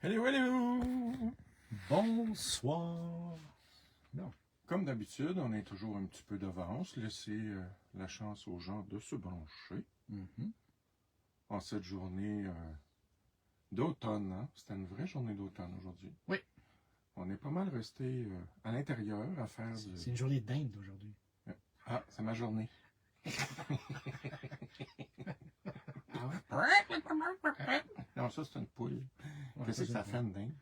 Hello, hello! Bonsoir. Non. Comme d'habitude, on est toujours un petit peu d'avance. Laissez la chance aux gens de se brancher. En cette journée d'automne. Hein? C'était une vraie journée d'automne aujourd'hui. Oui. On est pas mal resté à l'intérieur à faire du... C'est une journée d'Inde aujourd'hui. Ah, c'est ma journée. Non, ça c'est une poule. Qu'est-ce que ça fait une dingue?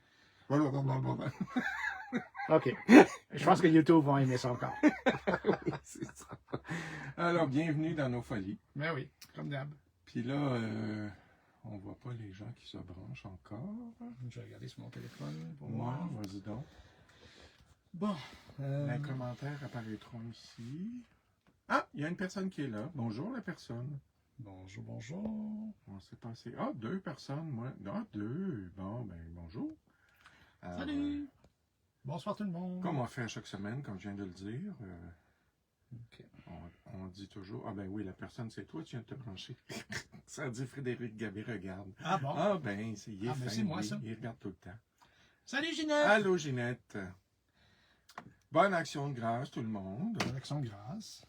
OK. Je pense que YouTube va aimer ça encore. Oui, c'est ça. Alors, bienvenue dans nos folies. Ben oui, comme d'hab. Puis là, on voit pas les gens qui se branchent encore. Je vais regarder sur mon téléphone pour Ouais, voir. vas-y donc. Bon. Les commentaires apparaîtront ici. Ah, il y a une personne qui est là. Bonjour la personne. Bonjour, bonjour. On s'est passé. Ah, deux personnes, moi. Ah, deux. Bon, ben, bonjour. Alors, Salut. Bonsoir tout le monde. comme on fait à chaque semaine, comme je viens de le dire, OK. on dit toujours, ah ben oui, la personne, c'est toi, tu viens de te brancher. Ça dit Frédéric Gabé, regarde. Ah bon? Ah ben, il est Ah, ben, fin, c'est moi, lui. ça. Il regarde tout le temps. Salut Ginette. Allô, Ginette. Bonne action de grâce, tout le monde. Avec son grâce.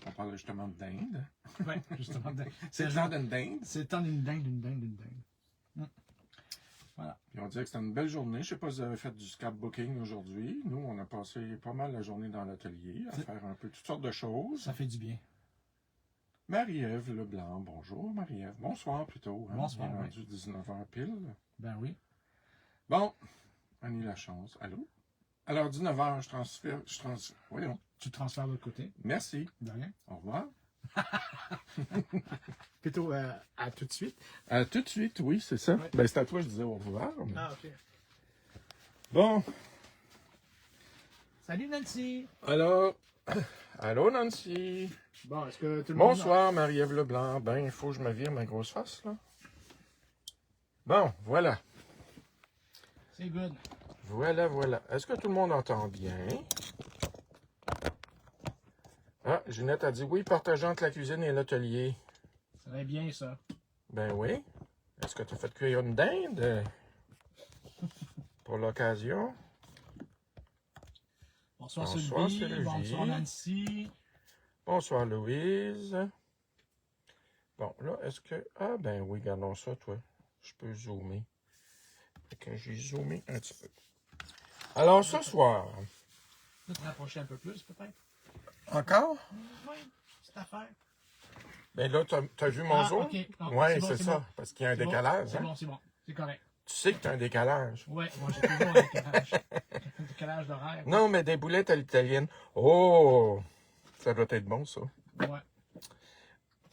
On parle justement de dinde. Oui, justement. C'est le temps d'une dinde. C'est le temps d'une dingue, d'une dingue, d'une dingue. Voilà. Puis on dirait que c'était une belle journée. Je sais pas si vous avez fait du scrapbooking aujourd'hui. Nous, on a passé pas mal la journée dans l'atelier à faire un peu toutes sortes de choses. Ça fait du bien. Marie-Ève Leblanc, bonjour Marie-Ève. Bonsoir plutôt. Hein? Bonsoir, Il est oui. rendu 19h pile. Ben oui. Bon, on a eu la chance. Allô? Alors, 19h, je transfère. Voyons. Tu te transfères de l'autre côté. Merci. De rien. Au revoir. Plutôt à tout de suite. Tout de suite, oui, c'est ça. Ouais. Ben, c'est à toi que je disais au revoir. mais- Ah, OK. Bon, Salut Nancy. alors, allô Nancy. Bon, est-ce que tout le monde... Bonsoir Marie-Ève Leblanc. Ben, il faut que je me vire ma grosse face, là. Bon, voilà. C'est good. Voilà. Est-ce que tout le monde entend bien? Ah, Ginette a dit oui, partageant entre la cuisine et l'atelier. Ça va bien, ça. Ben oui. Est-ce que tu as fait cuire une dinde pour l'occasion? Bonsoir, Bonsoir, Sylvie. Sylvie. Bonsoir, Nancy. Bonsoir Louise. Bon, là, est-ce que... Ah ben oui, regardons ça, toi. Je peux zoomer. Fait que j'ai zoomé un petit peu. Alors, ce soir... Tu peux te rapprocher un peu plus, peut-être? Encore? Oui, petite affaire. Ben là, t'as vu mon zoom? OK. Non, Oui, bon, c'est ça. bon. Parce qu'il y a un C'est bon, décalage. C'est Hein? bon, c'est bon. C'est correct. Tu sais que tu as un décalage. Oui, moi, j'ai toujours un décalage. Un décalage d'horaire. Non, mais des boulettes à l'italienne. Oh! Ça doit être bon, ça. Ouais.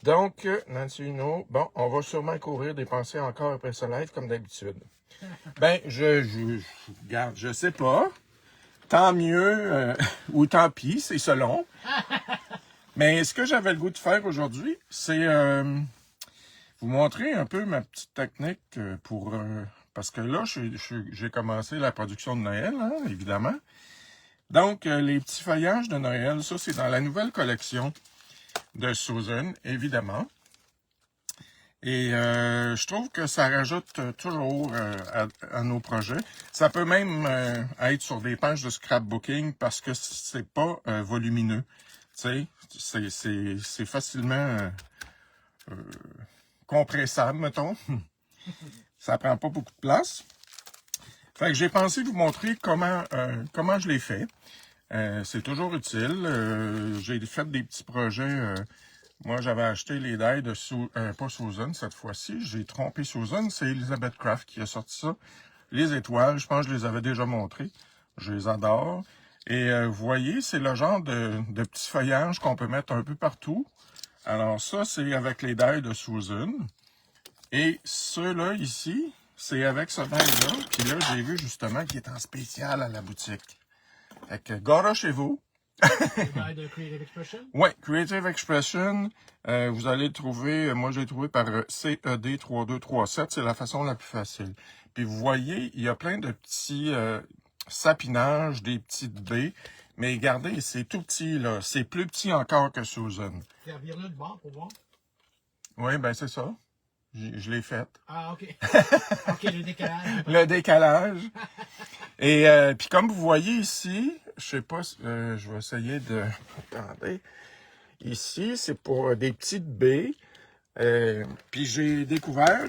Donc, Nancy Huneau, bon, on va sûrement couvrir des pensées encore après ce live, comme d'habitude. Ben, regarde, je sais pas. Tant mieux ou tant pis, c'est selon. Mais ce que j'avais le goût de faire aujourd'hui, c'est vous montrer un peu ma petite technique pour... parce que là, j'ai commencé la production de Noël, hein, évidemment. Donc, les petits feuillages de Noël, ça, c'est dans la nouvelle collection de Susan, évidemment. Et je trouve que ça rajoute toujours à nos projets. Ça peut même être sur des pages de scrapbooking parce que c'est pas volumineux. Tu sais, c'est facilement compressable, mettons. Ça prend pas beaucoup de place. Fait que j'ai pensé vous montrer comment je l'ai fait. C'est toujours utile. J'ai fait des petits projets. Moi, j'avais acheté les die de pas Susan cette fois-ci. J'ai trompé Susan. C'est Elizabeth Craft qui a sorti ça. Les étoiles, je pense que je les avais déjà montrées. Je les adore. Et vous voyez, c'est le genre de petits feuillages qu'on peut mettre un peu partout. Alors ça, c'est avec les die de Susan. Et ceux-là ici, c'est avec ce die-là. Puis là, j'ai vu justement qu'il est en spécial à la boutique. Fait que, gare chez vous. Le de Creative Expression? Oui, Creative Expression. Vous allez le trouver, moi je l'ai trouvé par CED3237. C'est la façon la plus facile. Puis vous voyez, il y a plein de petits sapinages, des petites baies. Mais regardez, c'est tout petit, là. C'est plus petit encore que Susan. Revire-le de bord pour voir. Oui, ben c'est ça. Je l'ai faite. Ah, OK. OK, le décalage. Le décalage. Et puis comme vous voyez ici, je sais pas, je vais essayer de... Attendez. Ici, c'est pour des petites baies. Puis j'ai découvert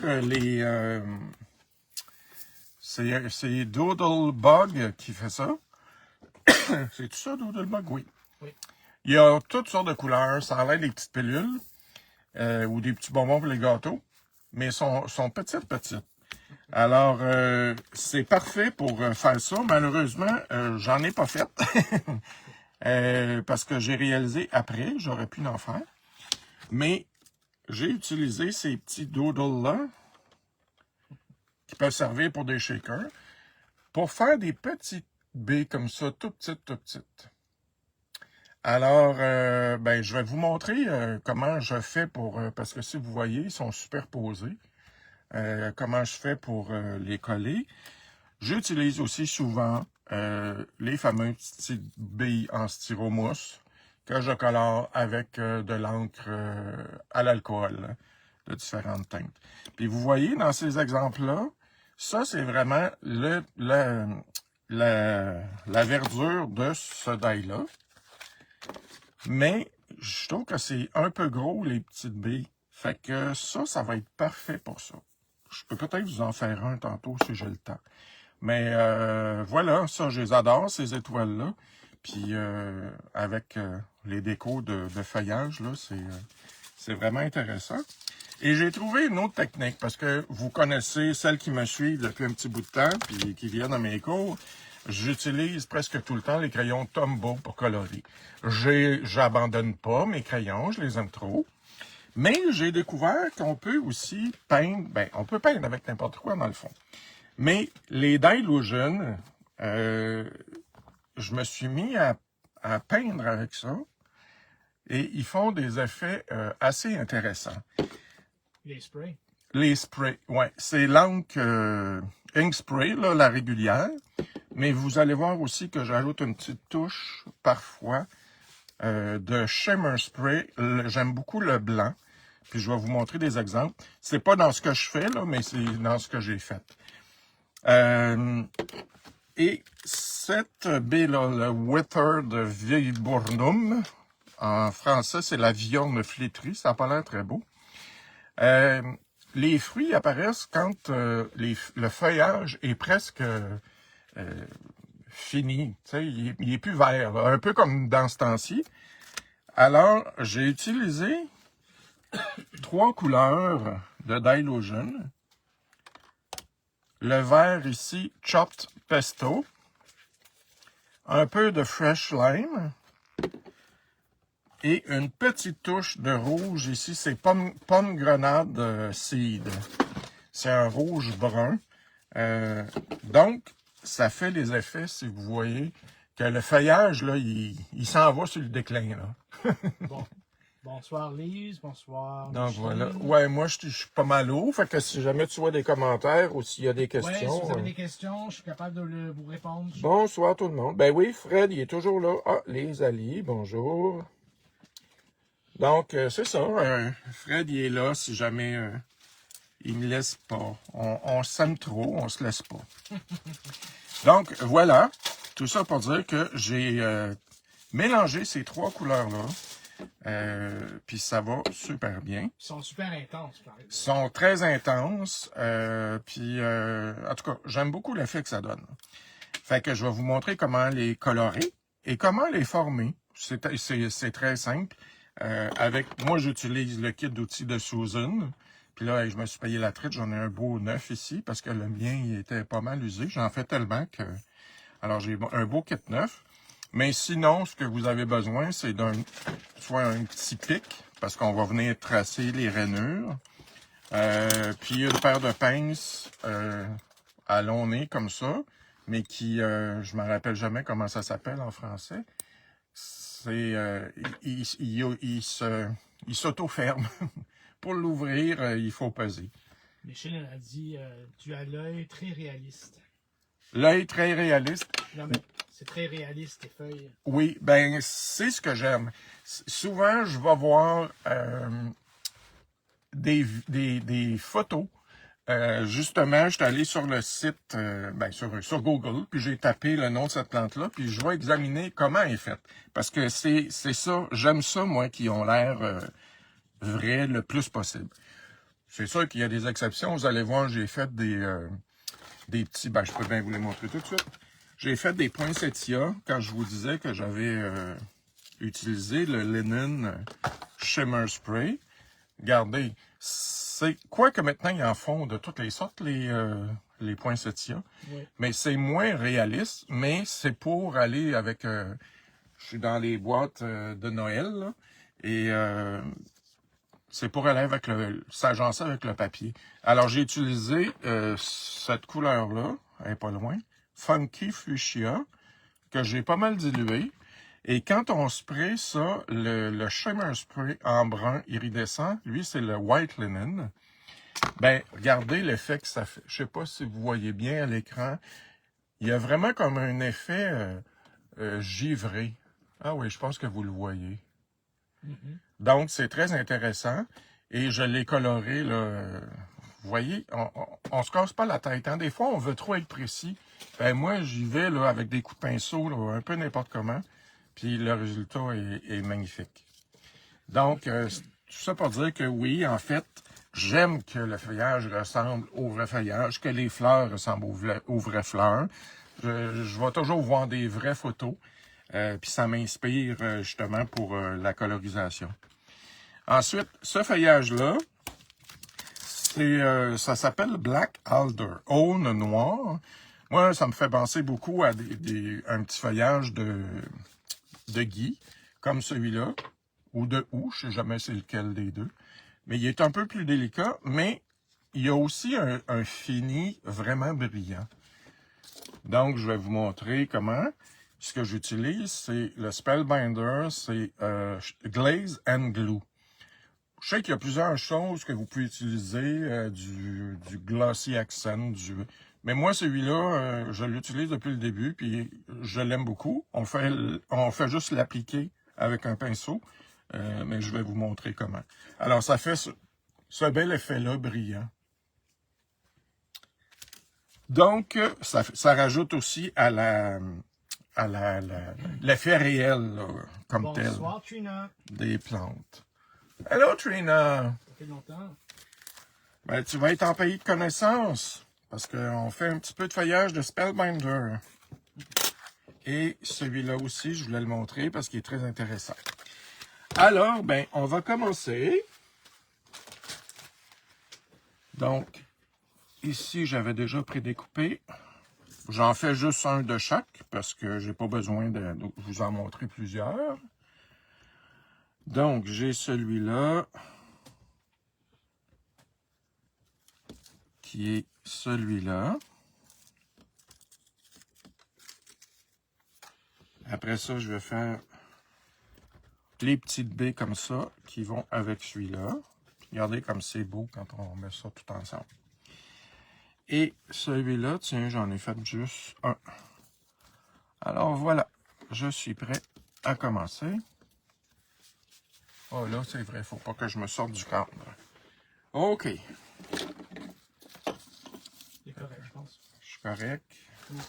c'est Doodlebug qui fait ça. C'est tout ça, Doodlebug? Oui. Oui. Il y a toutes sortes de couleurs. Ça a l'air des petites pilules ou des petits bonbons pour les gâteaux. Mais sont petites. Alors, c'est parfait pour faire ça. Malheureusement, j'en ai pas fait. Parce que j'ai réalisé après, j'aurais pu en faire. Mais j'ai utilisé ces petits doodles-là, qui peuvent servir pour des shakers, pour faire des petites baies comme ça, tout petites. Alors, ben, je vais vous montrer comment je fais pour... parce que si vous voyez, ils sont superposés. Comment je fais pour les coller. J'utilise aussi souvent les fameuses petites billes en styromousse que je colore avec de l'encre à l'alcool de différentes teintes. Puis vous voyez dans ces exemples-là, ça c'est vraiment la verdure de ce die-là. Mais je trouve que c'est un peu gros les petites billes. Fait que ça va être parfait pour ça. Je peux peut-être vous en faire un tantôt si j'ai le temps. Mais voilà, ça, je les adore, ces étoiles-là. Puis avec les décos de feuillage, là, c'est vraiment intéressant. Et j'ai trouvé une autre technique, parce que vous connaissez celles qui me suivent depuis un petit bout de temps, puis qui viennent à mes cours. J'utilise presque tout le temps les crayons Tombow pour colorer. J'abandonne pas mes crayons, je les aime trop. Mais j'ai découvert qu'on peut aussi peindre, ben, on peut peindre avec n'importe quoi dans le fond. Mais les Dylusion, je me suis mis à peindre avec ça et ils font des effets assez intéressants. Les sprays. Les sprays, ouais, c'est l'encre Ink Spray, là, la régulière. Mais vous allez voir aussi que j'ajoute une petite touche, parfois, de Shimmer Spray. J'aime beaucoup le blanc. Puis je vais vous montrer des exemples. C'est pas dans ce que je fais, là, mais c'est dans ce que j'ai fait. Et cette baie-là, le Wither de Viburnum, en français, c'est la viorne flétrie. Ça n'a pas l'air très beau. Les fruits apparaissent quand le feuillage est presque fini. Tu sais, il est plus vert, là, un peu comme dans ce temps-ci. Alors, j'ai utilisé 3 couleurs de Dylusion. Le vert ici, Chopped Pesto. Un peu de Fresh Lime. Et une petite touche de rouge ici, c'est pomme grenade seed. C'est un rouge brun. Donc, ça fait les effets, si vous voyez, que le feuillage, là, il s'en va sur le déclin, là. Bon. Bonsoir Lise, bonsoir. Donc Micheline. voilà. Ouais, moi je suis pas mal haut. Fait que si jamais tu vois des commentaires ou s'il y a des questions. Ouais, si vous avez des questions, je suis capable de vous répondre. Bonsoir tout le monde. Ben oui, Fred, il est toujours là. Ah, les Ali, bonjour. Donc, c'est ça. Fred, il est là si jamais il me laisse pas. On s'aime trop, on se laisse pas. Donc, voilà. Tout ça pour dire que j'ai mélangé ces 3 couleurs-là. Puis ça va super bien. Ils sont super intenses, par exemple. Ils sont très intenses. Puis, en tout cas, j'aime beaucoup l'effet que ça donne. Fait que je vais vous montrer comment les colorer et comment les former. C'est très simple. Moi, j'utilise le kit d'outils de Susan. Puis là, je me suis payé la traite. J'en ai un beau neuf ici parce que le mien, il était pas mal usé. J'en fais tellement que... Alors, j'ai un beau kit neuf. Mais sinon, ce que vous avez besoin, c'est soit un petit pic, parce qu'on va venir tracer les rainures. Puis une paire de pinces à long nez, comme ça, mais qui, je me rappelle jamais comment ça s'appelle en français. C'est, il s'auto-ferme. Pour l'ouvrir, il faut peser. Michel a dit, tu as l'œil très réaliste. L'œil très réaliste. Non, mais c'est très réaliste, tes feuilles. Oui, ben c'est ce que j'aime. Souvent, je vais voir des photos. Justement, je suis allé sur le site, sur Google, puis j'ai tapé le nom de cette plante-là, puis je vais examiner comment elle est faite. Parce que c'est ça, j'aime ça, moi, qui ont l'air vrai le plus possible. C'est sûr qu'il y a des exceptions. Vous allez voir, j'ai fait des petits... je peux bien vous les montrer tout de suite. J'ai fait des poinsettias quand je vous disais que j'avais utilisé le Linen Shimmer Spray. Regardez, c'est quoi que maintenant ils en font de toutes les sortes, les poinsettias. Oui. Mais c'est moins réaliste, mais c'est pour aller avec... je suis dans les boîtes de Noël, là, et c'est pour aller avec s'agencer avec le papier. Alors, j'ai utilisé cette couleur-là, elle n'est pas loin, Funky Fuchsia, que j'ai pas mal dilué. Et quand on spray ça, le Shimmer Spray en brun iridescent, lui, c'est le White Linen. Ben, regardez l'effet que ça fait. Je sais pas si vous voyez bien à l'écran. Il y a vraiment comme un effet givré. Ah oui, je pense que vous le voyez. Mm-hmm. Donc, c'est très intéressant. Et je l'ai coloré, là. Vous voyez, on se casse pas la tête. Hein? Des fois, on veut trop être précis. Ben, moi, j'y vais là, avec des coups de pinceau, là, un peu n'importe comment. Puis le résultat est magnifique. Donc, tout ça pour dire que oui, en fait, j'aime que le feuillage ressemble au vrai feuillage, que les fleurs ressemblent aux vraies fleurs. Je vais toujours voir des vraies photos. Puis ça m'inspire justement pour la colorisation. Ensuite, ce feuillage-là, ça s'appelle Black Alder, aulne noire. Moi, ça me fait penser beaucoup à un petit feuillage de gui, comme celui-là, ou de houx, je ne sais jamais c'est lequel des deux. Mais il est un peu plus délicat, mais il y a aussi un fini vraiment brillant. Donc, je vais vous montrer comment. Ce que j'utilise, c'est le Spellbinder, c'est Glaze and Glue. Je sais qu'il y a plusieurs choses que vous pouvez utiliser, du Glossy Accent, mais moi, celui-là, je l'utilise depuis le début, puis je l'aime beaucoup. On fait juste l'appliquer avec un pinceau, mais je vais vous montrer comment. Alors, ça fait ce bel effet-là brillant. Donc, ça rajoute aussi à l'effet réel, là, comme tel, Bonsoir, Trina. des plantes. Hello, Trina! Ça fait longtemps. Ben, tu vas être en pays de connaissance, parce qu'on fait un petit peu de feuillage de Spellbinder. Et celui-là aussi, je voulais le montrer parce qu'il est très intéressant. Alors, ben, on va commencer. Donc, ici, j'avais déjà prédécoupé. J'en fais juste un de chaque parce que j'ai pas besoin de vous en montrer plusieurs. Donc, j'ai celui-là qui est celui-là. Après ça, je vais faire les petites baies comme ça qui vont avec celui-là. Regardez comme c'est beau quand on met ça tout ensemble. Et celui-là, tiens, j'en ai fait juste un. Alors voilà, je suis prêt à commencer. Oh là, c'est vrai, il ne faut pas que je me sorte du cadre. OK. C'est correct, je pense. Je suis correct. Oui.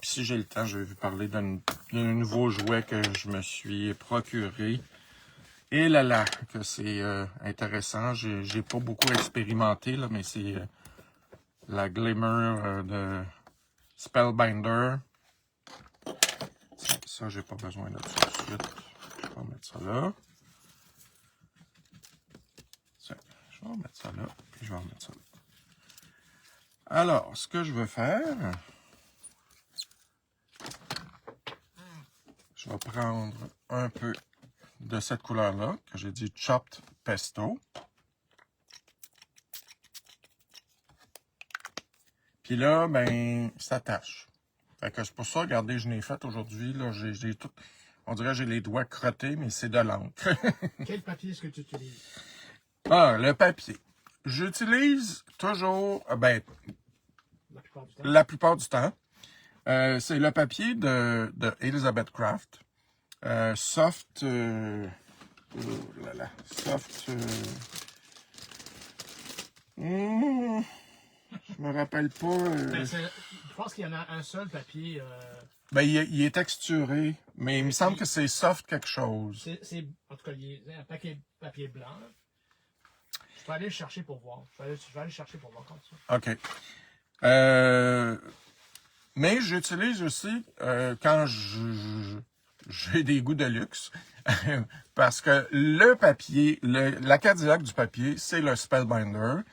Puis si j'ai le temps, je vais vous parler d'un nouveau jouet que je me suis procuré. Et là, que c'est intéressant. J'ai pas beaucoup expérimenté, là, mais c'est la Glimmer de Spellbinder. Ça, j'ai pas besoin de ça tout de suite. Je vais mettre ça là. Tiens, je vais remettre ça là, puis je vais remettre ça là. Alors, ce que je veux faire, je vais prendre un peu de cette couleur-là, que j'ai dit Chopped Pesto. Puis là, ben, ça tâche. Fait que c'est pour ça, regardez, je l'ai fait aujourd'hui. Là, j'ai tout. On dirait que j'ai les doigts crottés, mais c'est de l'encre. Quel papier est-ce que tu utilises? Ah, le papier. J'utilise toujours, ben, la plupart du temps, c'est le papier de Elizabeth Craft. Soft... oh là là. Soft... je me rappelle pas... Ben, je pense qu'il y en a un seul papier. Ben, il est texturé, mais il me semble que c'est soft quelque chose. En tout cas, il y a un papier blanc. Là. Je vais aller le chercher pour voir. Je vais aller le chercher pour voir comme ça. OK. Mais j'utilise aussi quand j'ai des goûts de luxe. Parce que le papier, la Cadillac du papier, c'est le Spellbinder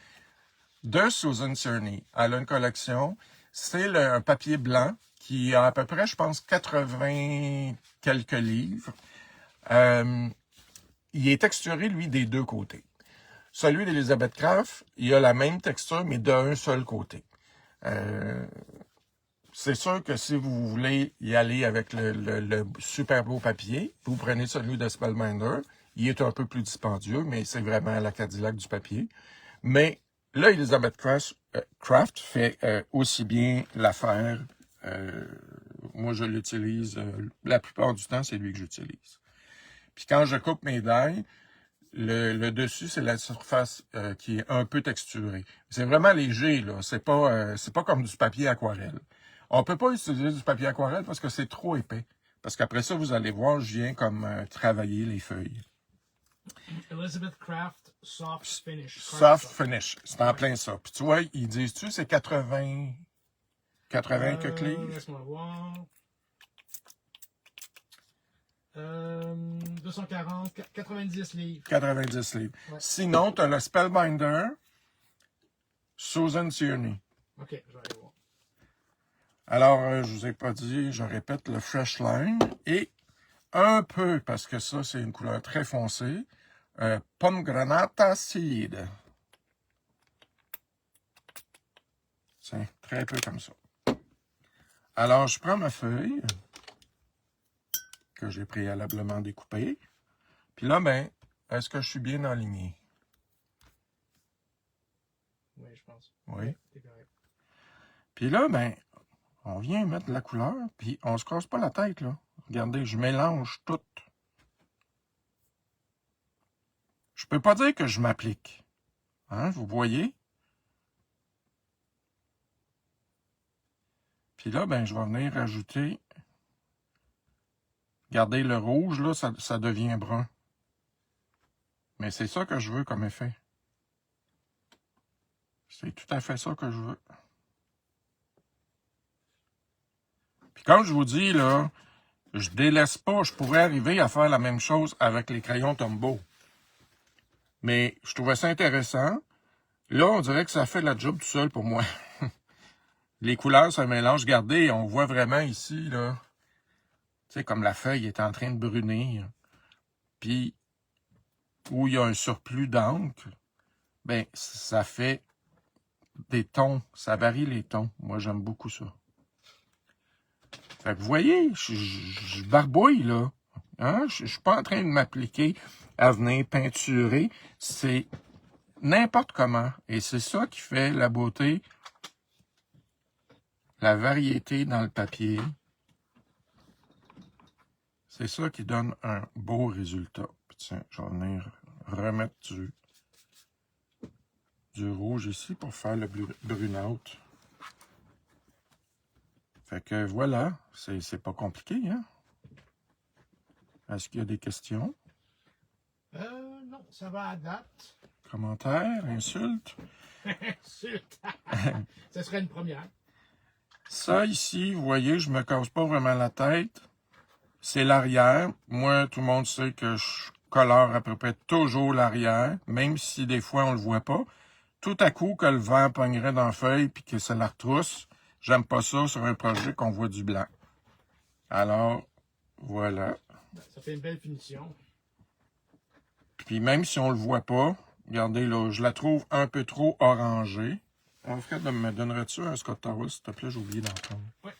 de Susan Tierney. Elle a une collection. C'est un papier blanc qui a à peu près, je pense, 80 quelques livres. Il est texturé, lui, des deux côtés. Celui d'Elizabeth Craft, il a la même texture, mais d'un seul côté. C'est sûr que si vous voulez y aller avec le super beau papier, vous prenez celui de Spellbinder. Il est un peu plus dispendieux, mais c'est vraiment la Cadillac du papier. Mais là, Elizabeth Craft fait aussi bien l'affaire. Moi, je l'utilise. La plupart du temps, c'est lui que j'utilise. Puis quand je coupe mes dailles, le dessus, c'est la surface qui est un peu texturée. C'est vraiment léger, là. C'est pas comme du papier aquarelle. On peut pas utiliser du papier aquarelle parce que c'est trop épais. Parce qu'après ça, vous allez voir, je viens comme travailler les feuilles. Elizabeth Craft Soft Finish. Soft Finish. C'est en plein ça. Puis tu vois, ils disent-tu, c'est 80 quelques livres? Laisse-moi voir. 240, 90 livres. 90 livres. Ouais. Sinon, tu as le Spellbinder, Susan Tierney. OK, je vais aller voir. Alors, je vous ai pas dit, je répète, le Fresh Line et un peu, parce que ça, c'est une couleur très foncée, Pomegranata Seed. C'est très peu comme ça. Alors, je prends ma feuille que j'ai préalablement découpée. Puis là, ben, est-ce que je suis bien aligné? Oui, je pense. Oui. C'est correct. Puis là, ben, on vient mettre la couleur, puis on se casse pas la tête, là. Regardez, je mélange tout. Je peux pas dire que je m'applique. Hein, vous voyez? Puis là, ben, je vais venir rajouter. Regardez, le rouge, là, ça devient brun. Mais c'est ça que je veux comme effet. C'est tout à fait ça que je veux. Puis comme je vous dis, là, je délaisse pas. Je pourrais arriver à faire la même chose avec les crayons Tombow. Mais je trouvais ça intéressant. Là, on dirait que ça fait la job tout seul pour moi. Les couleurs se mélangent. Regardez, on voit vraiment ici, là. Tu sais, comme la feuille est en train de brunir. Puis, où il y a un surplus d'encre, ben, ça fait des tons. Ça varie les tons. Moi, j'aime beaucoup ça. Fait que vous voyez, je barbouille, là. Hein? Je suis pas en train de m'appliquer à venir peinturer. C'est n'importe comment. Et c'est ça qui fait la beauté, la variété dans le papier. C'est ça qui donne un beau résultat. Puis tiens, je vais venir remettre du rouge ici pour faire le brun-out. Fait que voilà, c'est pas compliqué, hein? Est-ce qu'il y a des questions? Non, ça va à date. Commentaires, insultes? Insulte. Ça serait une première. Ça ici, vous voyez, je me casse pas vraiment la tête. C'est l'arrière. Moi, tout le monde sait que je colore à peu près toujours l'arrière, même si des fois on le voit pas. Tout à coup, que le vent pognerait dans la feuille puis que ça la retrousse, j'aime pas ça sur un projet qu'on voit du blanc. Alors, voilà. Ça fait une belle finition. Puis même si on le voit pas, regardez là, je la trouve un peu trop orangée. En fait, me donnerais-tu un Scott Towel, s'il te plaît? J'ai oublié d'en prendre. Oui.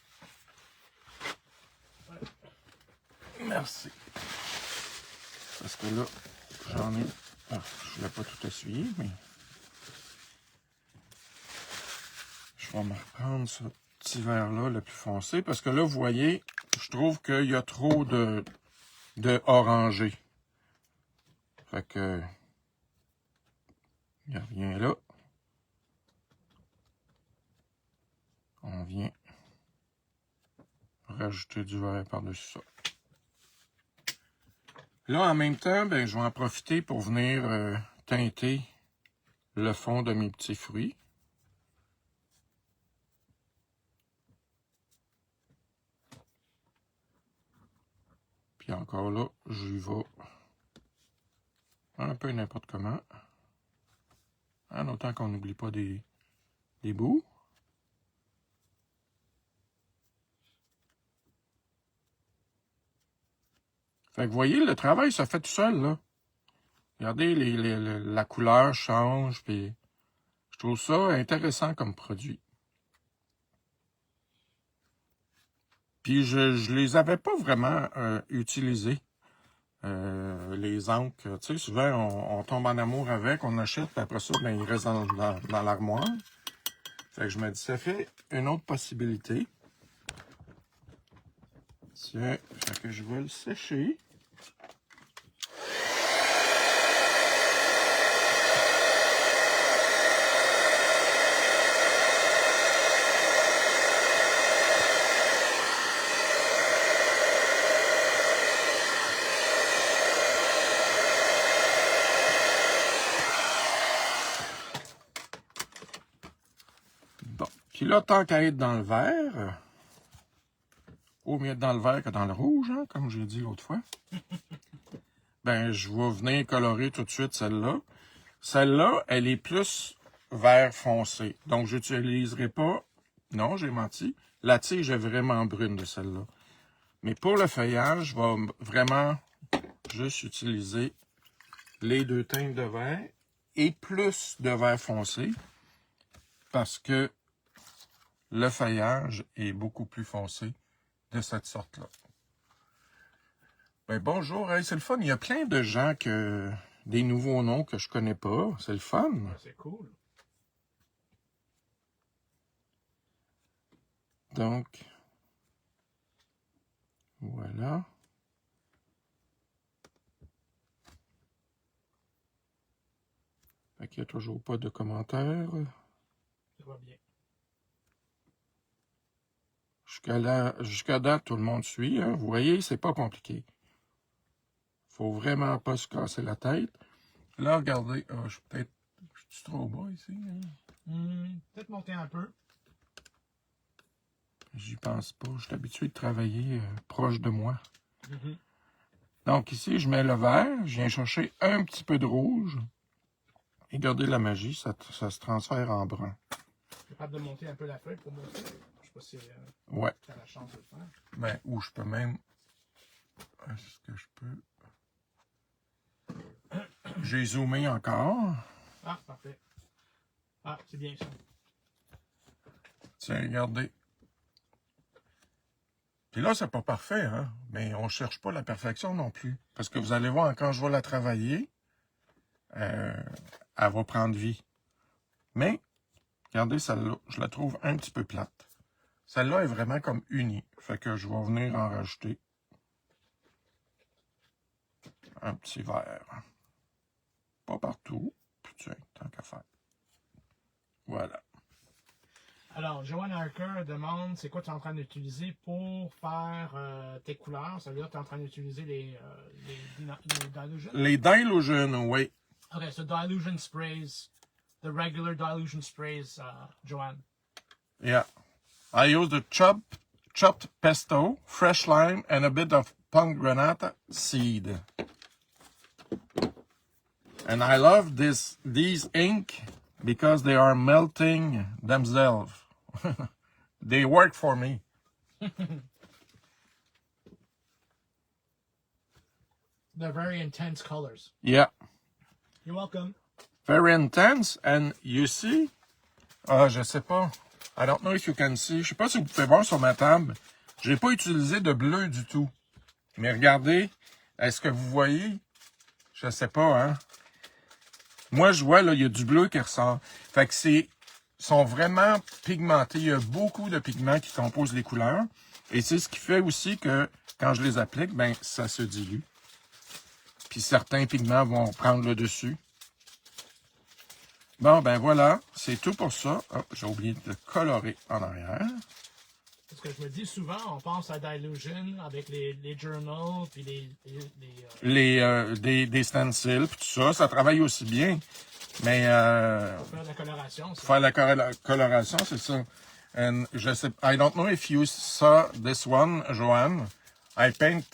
Merci. Parce que là, j'en ai... Ah, je ne l'ai pas tout essuyé, mais... Je vais me reprendre ce petit verre-là, le plus foncé. Parce que là, vous voyez, je trouve qu'il y a trop de de orangé. Fait que, il n'y a rien là. On vient rajouter du vert par-dessus ça. Là, en même temps, ben, je vais en profiter pour venir teinter le fond de mes petits fruits. Puis encore là, j'y vais un peu n'importe comment. En autant qu'on n'oublie pas des bouts. Fait que vous voyez, le travail se fait tout seul, là. Regardez, la couleur change, puis je trouve ça intéressant comme produit. Puis je les avais pas vraiment utilisés, les encres. Tu sais, souvent, on tombe en amour avec, on achète, puis après ça, ben, il reste dans l'armoire. Fait que je me dis, ça fait une autre possibilité. Tiens, fait que je vais le sécher. Bon, puis là, tant qu'à être dans le vert, au mieux dans le vert que dans le rouge, hein, comme j'ai dit l'autre fois, ben, je vais venir colorer tout de suite celle-là. Celle-là, elle est plus vert foncé. Donc, je n'utiliserai pas, non, j'ai menti, la tige est vraiment brune de celle-là. Mais pour le feuillage, je vais vraiment juste utiliser les deux teintes de vert et plus de vert foncé parce que le feuillage est beaucoup plus foncé de cette sorte-là. Ben bonjour, hey, c'est le fun. Il y a plein de gens des nouveaux noms que je connais pas. C'est le fun. C'est cool. Donc, voilà. Fait qu'il n'y a toujours pas de commentaires. Ça va bien. Jusqu'à date, tout le monde suit. Hein. Vous voyez, c'est pas compliqué. Faut vraiment pas se casser la tête. Là, regardez. Oh, je suis trop bas ici. Hein? Peut-être monter un peu. J'y pense pas. Je suis habitué de travailler proche de moi. Donc ici, je mets le vert. Je viens chercher un petit peu de rouge. Et regardez la magie, ça se transfère en brun. Capable de monter un peu la feuille pour montrer. Je sais pas si ouais. tu as la chance de le faire. Ben, ou je peux même... Est-ce que je peux... J'ai zoomé encore. Ah, parfait. Ah, c'est bien ça. Tiens, regardez. Puis là, c'est pas parfait, hein? Mais on cherche pas la perfection non plus. Parce que vous allez voir, quand je vais la travailler, elle va prendre vie. Mais, regardez celle-là, je la trouve un petit peu plate. Celle-là est vraiment comme unie. Fait que je vais venir en rajouter un petit vert. Pas partout. Putain, tant qu'à faire. Voilà. Alors, Joanne Harker demande c'est quoi tu es en train d'utiliser pour faire tes couleurs. Ça veut dire que tu es en train d'utiliser les dilutions? Les dilutions, oui. Okay, so dilution sprays, the regular dilution sprays, Joanne. Yeah. I use the chopped pesto, fresh lime, and a bit of pomegranate seed. And I love these ink because they are melting themselves. They work for me. They're very intense colors. Yeah. You're welcome. Very intense. And you see, je sais pas. I don't know if you can see. Je sais pas si vous pouvez voir sur ma table. J'ai pas utilisé de bleu du tout. Mais regardez, est-ce que vous voyez? Je sais pas, hein. Moi, je vois, là, il y a du bleu qui ressort. Fait que sont vraiment pigmentés. Il y a beaucoup de pigments qui composent les couleurs. Et c'est ce qui fait aussi que quand je les applique, ben ça se dilue. Puis certains pigments vont prendre le dessus. Bon, ben voilà, c'est tout pour ça. Oh, j'ai oublié de colorer en arrière. Parce que je me dis souvent, on pense à Dylusion avec les journals puis Des stencils, puis tout ça, ça travaille aussi bien. Mais pour faire de la coloration. faire la coloration, c'est ça. And je sais, I don't know if you saw this one, Joanne. I paint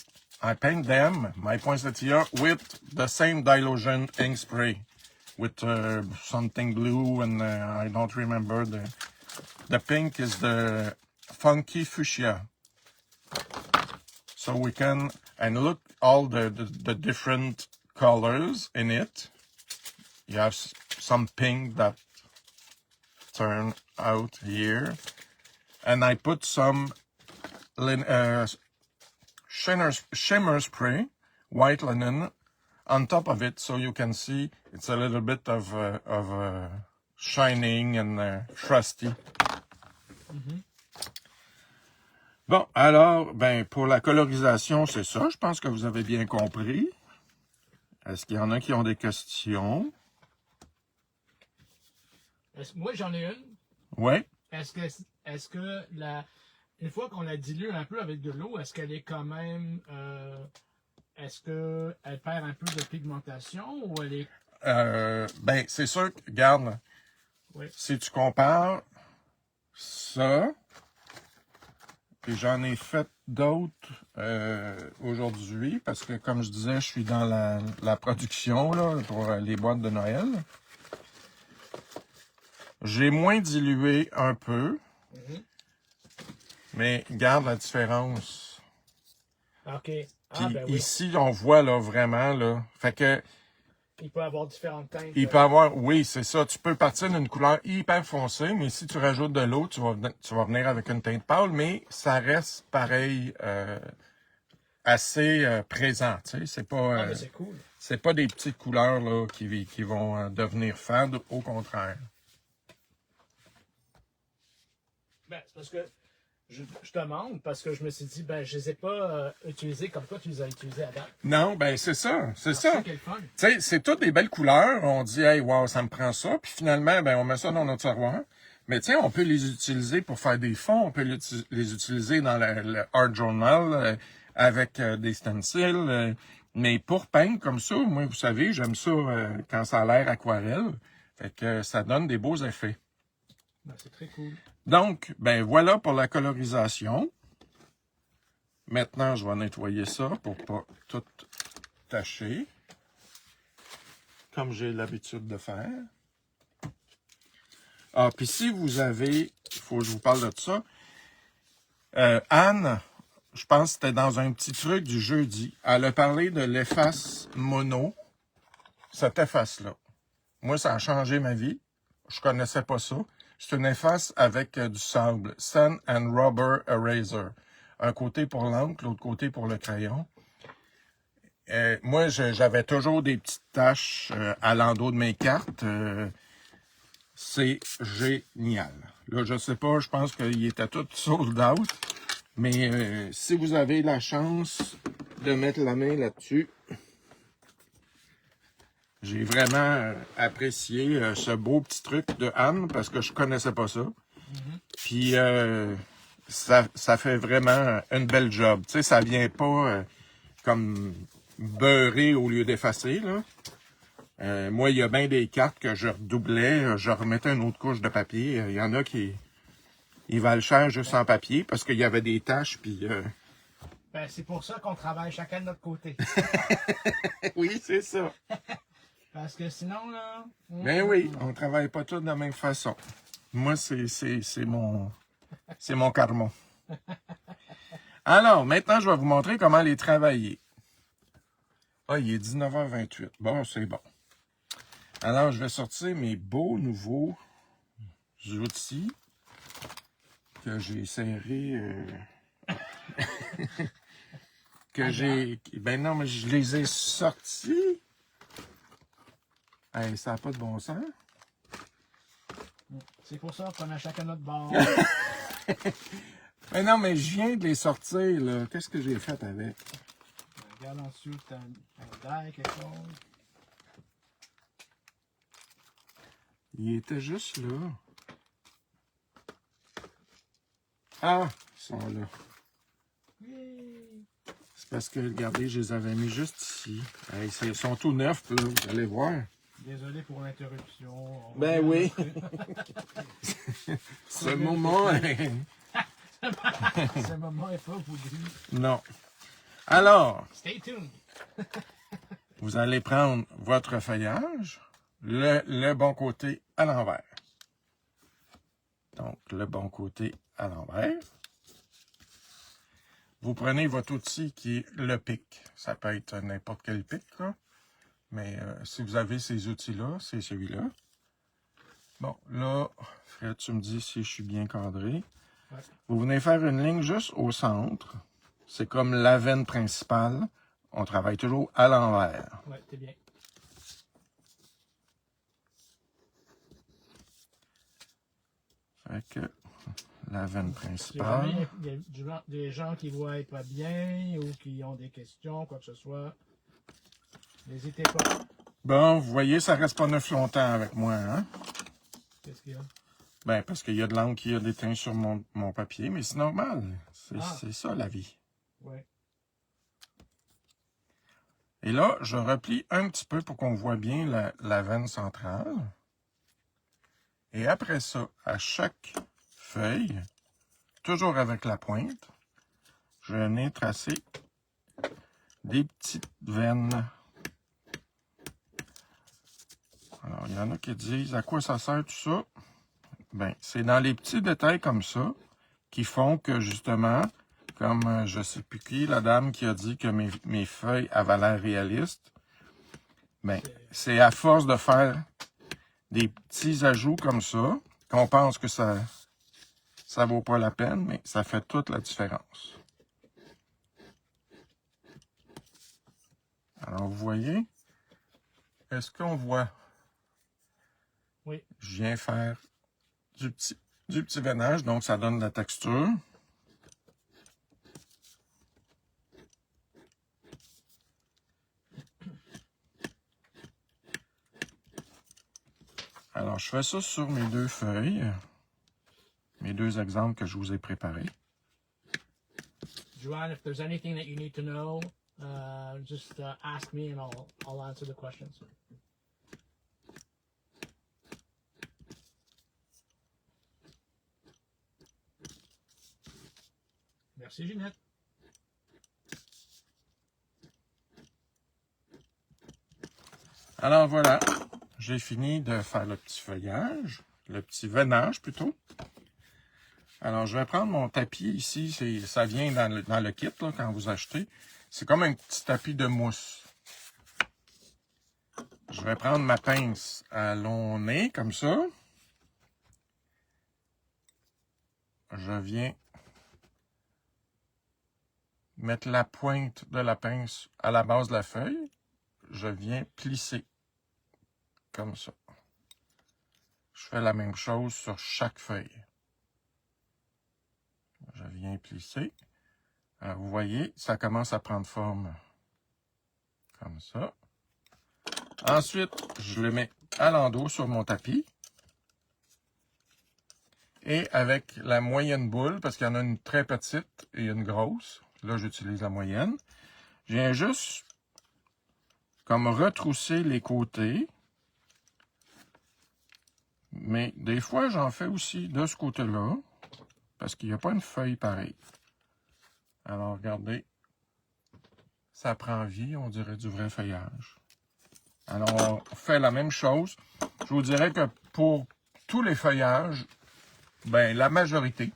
them, my poinsettia, with the same Dylusion ink spray. With something blue and I don't remember the pink is the funky fuchsia. So we can and look all the different colors in it. You have some pink that turn out here, and I put some shimmer spray, white linen, on top of it, so you can see it's a little bit of shining and frosty. Bon, alors, ben pour la colorisation, c'est ça. Je pense que vous avez bien compris. Est-ce qu'il y en a qui ont des questions? Moi, j'en ai une. Oui. Est-ce que une fois qu'on la dilue un peu avec de l'eau, est-ce qu'elle est quand même... est-ce qu'elle perd un peu de pigmentation ou elle est... Ben, c'est sûr que, regarde, oui. Si tu compares ça, puis j'en ai fait d'autres aujourd'hui, parce que, comme je disais, je suis dans la production là, pour les boîtes de Noël. J'ai moins dilué un peu, mais regarde la différence. OK. Puis ben oui. ici, on voit là vraiment, là, fait que... Il peut avoir différentes teintes. Il peut avoir, oui, c'est ça. Tu peux partir d'une couleur hyper foncée, mais si tu rajoutes de l'eau, tu vas venir avec une teinte pâle, mais ça reste pareil, assez présent. Tu sais, c'est pas, mais c'est cool. C'est pas des petites couleurs là qui vont devenir fades, au contraire. Ben, c'est parce que je demande, parce que je me suis dit, ben, je les ai pas utilisés comme toi, tu les as utilisés à date. Non, ben c'est ça, c'est ça. C'est fun. Tu sais, c'est toutes des belles couleurs. On dit, hey, wow, ça me prend ça. Puis finalement, ben on met ça dans notre tiroir. Mais tu sais, on peut les utiliser pour faire des fonds. On peut les utiliser dans le art journal avec des stencils. Mais pour peindre comme ça, moi, vous savez, j'aime ça quand ça a l'air aquarelle. Fait que ça donne des beaux effets. Ben, c'est très cool. Donc, ben voilà pour la colorisation. Maintenant, je vais nettoyer ça pour pas tout tacher, comme j'ai l'habitude de faire. Ah, puis si vous avez, il faut que je vous parle de ça, Anne, je pense que c'était dans un petit truc du jeudi, elle a parlé de l'efface mono, cette efface-là. Moi, ça a changé ma vie. Je connaissais pas ça. C'est une efface avec du sable. Sand and Rubber Eraser. Un côté pour l'encre, l'autre côté pour le crayon. Moi, j'avais toujours des petites taches à l'endos de mes cartes. C'est génial. Là, je sais pas, je pense qu'il était tout sold out. Mais si vous avez la chance de mettre la main là-dessus, j'ai vraiment apprécié ce beau petit truc de Anne parce que je connaissais pas ça. Puis ça fait vraiment une belle job. Tu sais, ça vient pas comme beurré au lieu d'effacer, là. Moi, il y a bien des cartes que je redoublais, je remettais une autre couche de papier. Il y en a qui ils valent cher juste en papier parce qu'il y avait des taches, puis... Ben, c'est pour ça qu'on travaille chacun de notre côté. Oui, c'est ça. Parce que sinon, là... Ben oui, on travaille pas tous de la même façon. Moi, c'est mon karma. Alors, maintenant, je vais vous montrer comment les travailler. Ah, il est 19h28. Bon, c'est bon. Alors, je vais sortir mes beaux nouveaux outils que j'ai serrés. Ben non, mais je les ai sortis. Hey, ça n'a pas de bon sens. C'est pour ça qu'on a chacun notre bord. Mais non, mais je viens de les sortir, là. Qu'est-ce que j'ai fait avec? Regarde en dessous, t'as un die, quelque chose. Il était juste là. Ah, ils sont là. Yay! C'est parce que, regardez, je les avais mis juste ici. Hey, ils sont tout neufs, là. Vous allez voir. Désolé pour l'interruption. On Ben revient oui. Ce moment... Ce moment est pas voulu. Non. Alors, Stay tuned. vous allez prendre votre feuillage, le bon côté à l'envers. Donc, le bon côté à l'envers. Vous prenez votre outil qui est le pic. Ça peut être n'importe quel pic, là. Mais si vous avez ces outils-là, c'est celui-là. Bon, là, Fred, tu me dis si je suis bien cadré. Ouais. Vous venez faire une ligne juste au centre. C'est comme la veine principale. On travaille toujours à l'envers. Ouais, t'es bien. Fait que la veine Si principale. jamais il y a des gens qui ne voient pas bien ou qui ont des questions, quoi que ce soit, n'hésitez pas. Bon, vous voyez, ça reste pas neuf longtemps avec moi, hein? Qu'est-ce qu'il y a? Ben, parce qu'il y a de l'encre qui a déteint sur mon papier, mais c'est normal. C'est ça, la vie. Ouais. Et là, je replie un petit peu pour qu'on voit bien la veine centrale. Et après ça, à chaque feuille, toujours avec la pointe, je viens tracer des petites veines. Alors, il y en a qui disent à quoi ça sert tout ça? Ben, c'est dans les petits détails comme ça qui font que justement, comme je sais plus qui, la dame qui a dit que mes feuilles avaient l'air réalistes, ben, c'est à force de faire des petits ajouts comme ça qu'on pense que ça vaut pas la peine, mais ça fait toute la différence. Alors, vous voyez, est-ce qu'on voit? Oui. Je viens faire du petit veinage, donc ça donne de la texture. Alors, je fais ça sur mes deux feuilles, mes deux exemples que je vous ai préparés. Joanne, if there's anything that you need to know, just ask me and I'll answer the questions. Merci, Ginette. Alors voilà, j'ai fini de faire le petit feuillage, le petit veinage plutôt. Alors je vais prendre mon tapis ici, ça vient dans le kit là, quand vous achetez. C'est comme un petit tapis de mousse. Je vais prendre ma pince à long nez comme ça. Je viens mettre la pointe de la pince à la base de la feuille. Je viens plisser comme ça. Je fais la même chose sur chaque feuille. Je viens plisser. Alors, vous voyez, ça commence à prendre forme comme ça. Ensuite, je le mets à l'endos sur mon tapis. Et avec la moyenne boule, parce qu'il y en a une très petite et une grosse. Là, j'utilise la moyenne. Je viens juste comme retrousser les côtés. Mais des fois, j'en fais aussi de ce côté-là, parce qu'il n'y a pas une feuille pareille. Alors, regardez, ça prend vie, on dirait du vrai feuillage. Alors, on fait la même chose. Je vous dirais que pour tous les feuillages, ben, la majorité,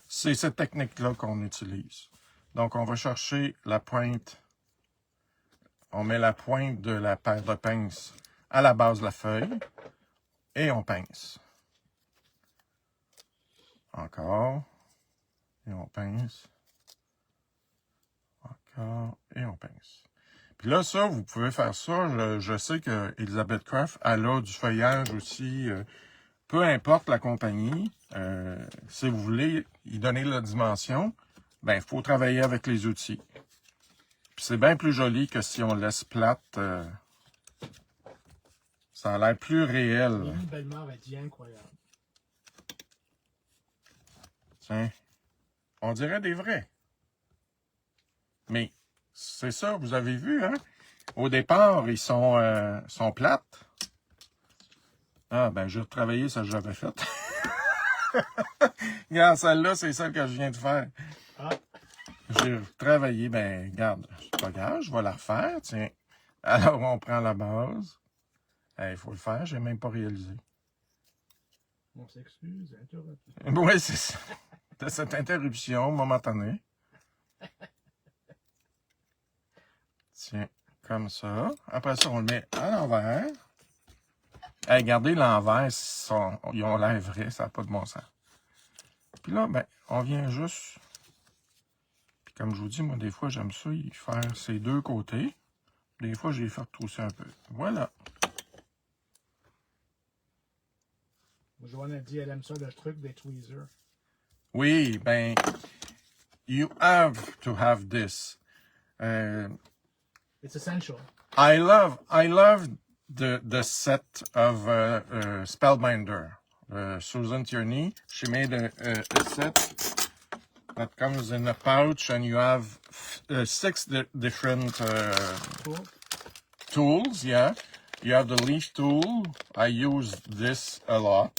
c'est cette technique-là qu'on utilise. Donc, on va chercher la pointe. On met la pointe de la paire de pinces à la base de la feuille et on pince. Encore. Et on pince. Encore. Et on pince. Puis là, ça, vous pouvez faire ça. Je sais que Elizabeth Craft, elle a du feuillage aussi peu importe la compagnie, si vous voulez y donner la dimension, ben il faut travailler avec les outils. Puis c'est bien plus joli que si on laisse plate. Ça a l'air plus réel. Mimi Bellemare a dit incroyable. Tiens, on dirait des vrais. Mais c'est ça, vous avez vu, hein? Au départ, ils sont plates. Ah, ben, j'ai retravaillé ça que j'avais fait. Regarde, celle-là, c'est celle que je viens de faire. Ah, J'ai retravaillé, ben, regarde, c'est pas grave, je vais la refaire, tiens. Alors, on prend la base. Il faut le faire, j'ai même pas réalisé. on s'excuse, interrompu. Oui, c'est ça. De cette interruption momentanée. Tiens, comme ça. Après ça, on le met à l'envers. Hey, regardez l'envers, ils ont l'air vrais, ça n'a pas de bon sens. Puis là, ben, on vient juste... Puis comme je vous dis, moi, des fois, j'aime ça, y faire ces deux côtés. Des fois, je les fais retrousser un peu. Voilà. Joanne a dit, elle aime ça, le truc des tweezers. Oui, ben, you have to have this. It's essential. I love the set of Spellbinder. Susan Tierney, she made a set that comes in a pouch, and you have 6 different Cool. tools. Yeah, you have the leaf tool. I use this a lot.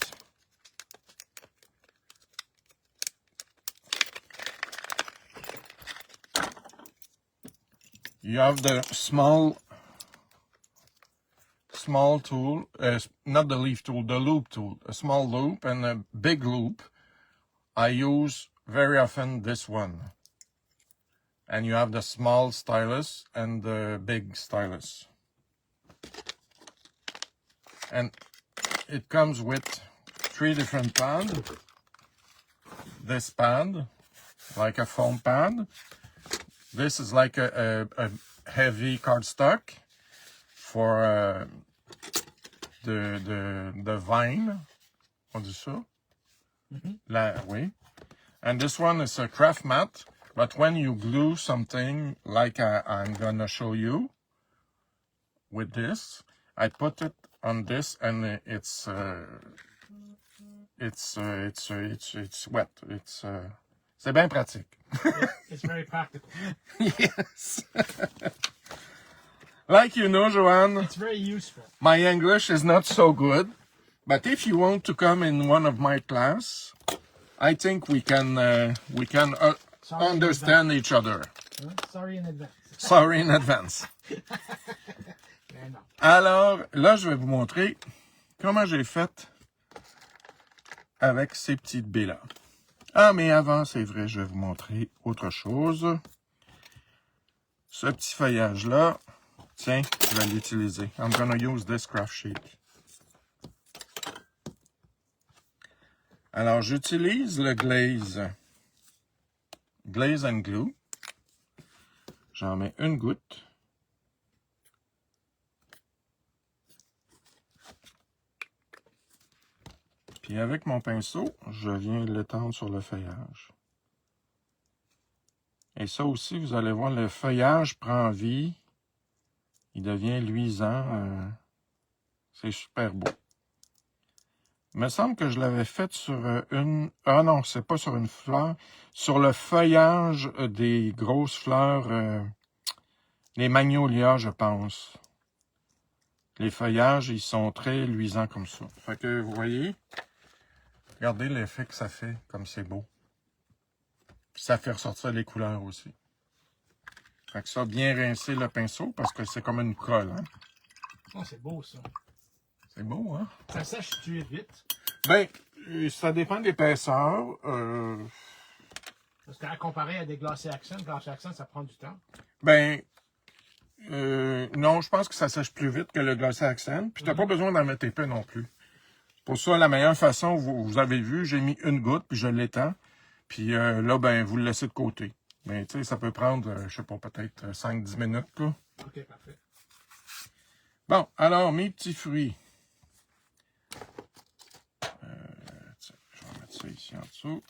You have the small tool, not the leaf tool, the loop tool, a small loop and a big loop. I use very often this one. And you have the small stylus and the big stylus. And it comes with 3 different pads. This pad, like a foam pad. This is like a heavy cardstock for the vine. On dit ça? Oui. And this one is a craft mat, but when you glue something, like I'm gonna show you with this, I put it on this, and it's wet. C'est bien pratique. It's very practical. Yes. Like you know, Joanne, It's very useful. my English is not so good, but if you want to come in one of my class, I think we can Sorry understand each other. Hein? Sorry in advance. Sorry in advance. Mais non. Alors, là, je vais vous montrer comment j'ai fait avec ces petites baies-là. Ah, mais avant, c'est vrai, je vais vous montrer autre chose. Ce petit feuillage-là, tiens, je vais l'utiliser. I'm gonna use this craft sheet. Alors, j'utilise le glaze. Glaze and glue. J'en mets une goutte. Puis avec mon pinceau, je viens l'étendre sur le feuillage. Et ça aussi, vous allez voir, le feuillage prend vie. Il devient luisant. C'est super beau. Il me semble que je l'avais fait sur une... Ah non, c'est pas sur une fleur. Sur le feuillage des grosses fleurs, les magnolias, je pense. Les feuillages, ils sont très luisants comme ça. Fait que, vous voyez, regardez l'effet que ça fait, comme c'est beau. Puis ça fait ressortir les couleurs aussi. Fait que ça, bien rincer le pinceau, parce que c'est comme une colle, hein. Oh, c'est beau, ça. C'est beau, hein? Ça sèche-tu vite? Ben, ça dépend de l'épaisseur. Parce qu'à comparer à des glacés accents, ça prend du temps. Ben, non, je pense que ça sèche plus vite que le glacé accent. Puis t'as pas besoin d'en mettre épais non plus. Pour ça, la meilleure façon, vous avez vu, j'ai mis une goutte, puis je l'étends. Puis là, ben, vous le laissez de côté. Mais tu sais, ça peut prendre, je sais pas, peut-être 5-10 minutes, là. OK, parfait. Bon, alors, mes petits fruits. ça ici en dessous.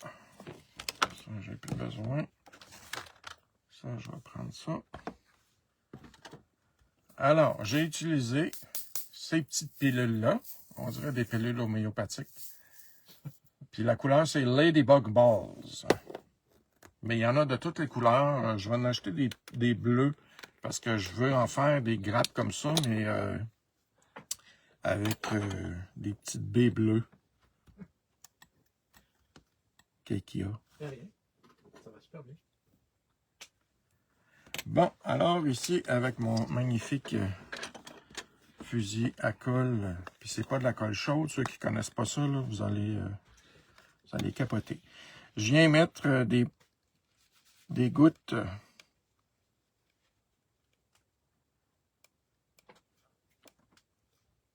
Ça, j'ai plus besoin. Ça, je vais prendre ça. Alors, j'ai utilisé ces petites pilules-là. On dirait des pilules homéopathiques. Puis la couleur, c'est Ladybug Balls. Mais il y en a de toutes les couleurs. Je vais en acheter des bleus parce que je veux en faire des grappes comme ça, mais avec des petites baies bleues. Qu'est-ce qu'il y a? Rien. Ça va super bien. Bon, alors ici, avec mon magnifique fusil à colle, puis c'est pas de la colle chaude, ceux qui connaissent pas ça, là, vous allez capoter. Je viens mettre des gouttes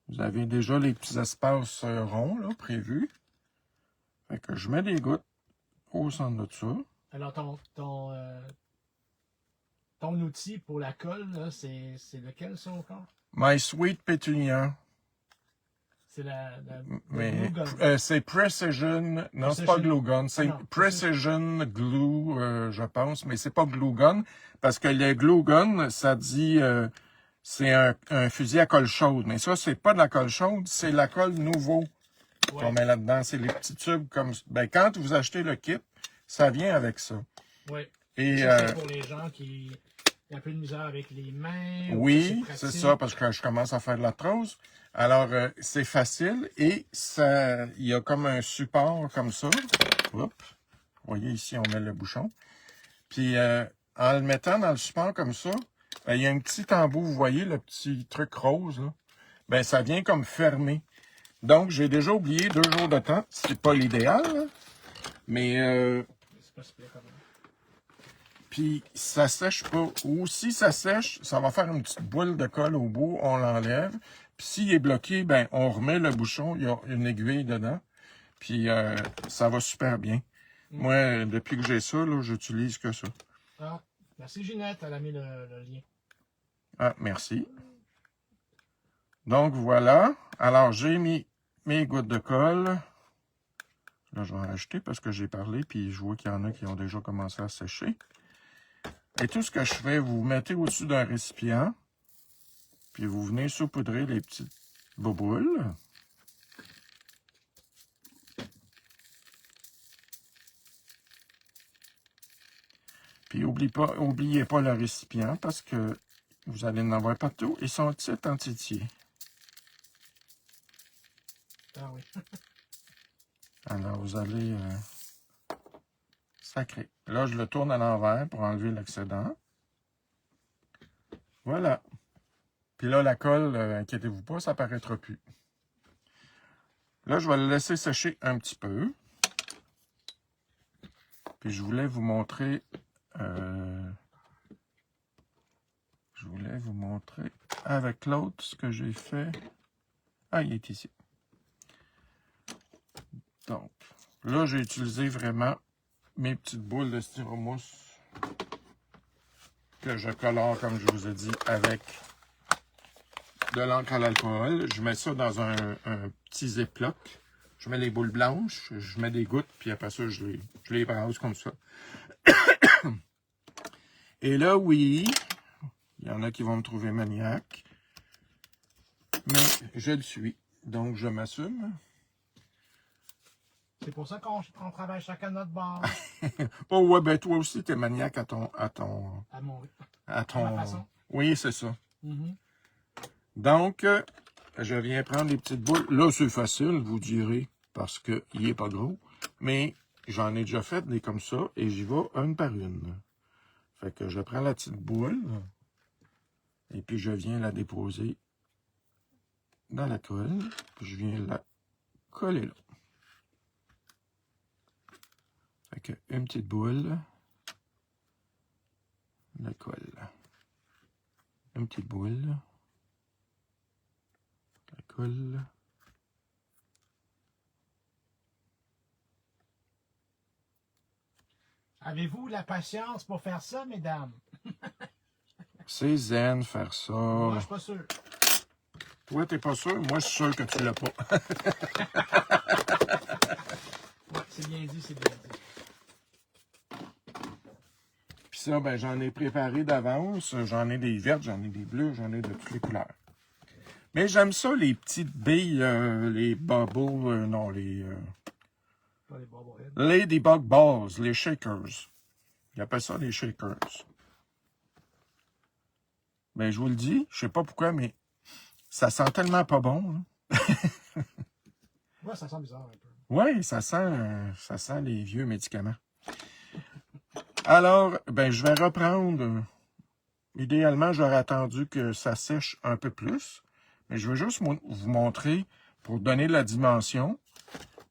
vous avez déjà les petits espaces ronds là, prévus. Fait que je mets des gouttes au centre de ça. Alors, ton outil pour la colle, là, c'est lequel, ça, encore? My Sweet Petunia. C'est la Mais glue gun. c'est Precision. Non, c'est pas Glue Gun. C'est non, Precision Glue, je pense. Mais c'est pas Glue Gun. Parce que le Glue Gun, ça dit... c'est un fusil à colle chaude. Mais ça, c'est pas de la colle chaude. C'est la colle nouveau qu'on met là-dedans. C'est les petits tubes comme... Ben, quand vous achetez le kit, ça vient avec ça. Oui. Et c'est pour les gens qui ont un peu de misère avec les mains. oui, c'est ça, parce que je commence à faire de l'arthrose. Alors, c'est facile et ça, il y a comme un support comme ça. Oups. Vous voyez ici, on met le bouchon. Puis, en le mettant dans le support comme ça, ben, il y a un petit embout, vous voyez, le petit truc rose, là. Ben, ça vient comme fermer. Donc, j'ai déjà oublié 2 jours de temps. C'est pas l'idéal, là. Mais, c'est pas super quand même. puis ça sèche pas. Ou si ça sèche, ça va faire une petite boule de colle au bout, on l'enlève. Puis s'il est bloqué, ben on remet le bouchon, il y a une aiguille dedans. Puis ça va super bien. Moi, depuis que j'ai ça, là, j'utilise que ça. Ah, merci Ginette, elle a mis le lien. Ah, merci. Donc voilà. Alors j'ai mis mes gouttes de colle. Là, je vais en rajouter parce que j'ai parlé, puis je vois qu'il y en a qui ont déjà commencé à sécher. Et tout ce que je fais, vous mettez au-dessus d'un récipient, puis vous venez saupoudrer les petites bouboules. Puis oubliez pas le récipient parce que vous allez en avoir partout. Ils sont petits en titier. Ah oui. Alors, vous allez sacrer. Là, je le tourne à l'envers pour enlever l'excédent. Voilà. Puis là, la colle, inquiétez-vous pas, ça paraîtra plus. Là, je vais le laisser sécher un petit peu. Puis je voulais vous montrer... avec l'autre ce que j'ai fait. Ah, il est ici. Donc, là, j'ai utilisé vraiment mes petites boules de styromousse que je colore, comme je vous ai dit, avec de l'encre à l'alcool. Je mets ça dans un petit ziploc. Je mets les boules blanches, je mets des gouttes, puis après ça, je les brasse comme ça. Et là, oui, il y en a qui vont me trouver maniaque, mais je le suis. Donc, je m'assume. C'est pour ça qu'on travaille chacun de notre bord. Oh ouais, ben toi aussi, t'es maniaque à ton... À ma façon. Oui, c'est ça. Mm-hmm. Donc, je viens prendre les petites boules. Là, c'est facile, vous direz, parce qu'il n'est pas gros. Mais j'en ai déjà fait des comme ça, et j'y vais une par une. Fait que je prends la petite boule, et puis je viens la déposer dans la colle. Puis je viens la coller là. Fait que une petite boule, la colle. Une petite boule, la colle. Avez-vous la patience pour faire ça, mesdames? C'est zen faire ça. Moi, je suis pas sûr. Toi, t'es pas sûr? Moi, je suis sûr que tu l'as pas. Ouais, c'est bien dit, c'est bien dit. Puis ça, ben j'en ai préparé d'avance. J'en ai des vertes, j'en ai des bleues, j'en ai de toutes les couleurs. Mais j'aime ça, les petites billes, les bubbles, non, Pas les bobbleheads. Ladybug Balls, les shakers. Ils appellent ça les shakers. Ben, je vous le dis, je sais pas pourquoi, mais ça sent tellement pas bon. Hein. Ouais, ça sent bizarre un peu. Oui, ça sent les vieux médicaments. Alors, ben, je vais reprendre. Idéalement, j'aurais attendu que ça sèche un peu plus. Mais je veux juste vous montrer, pour donner la dimension,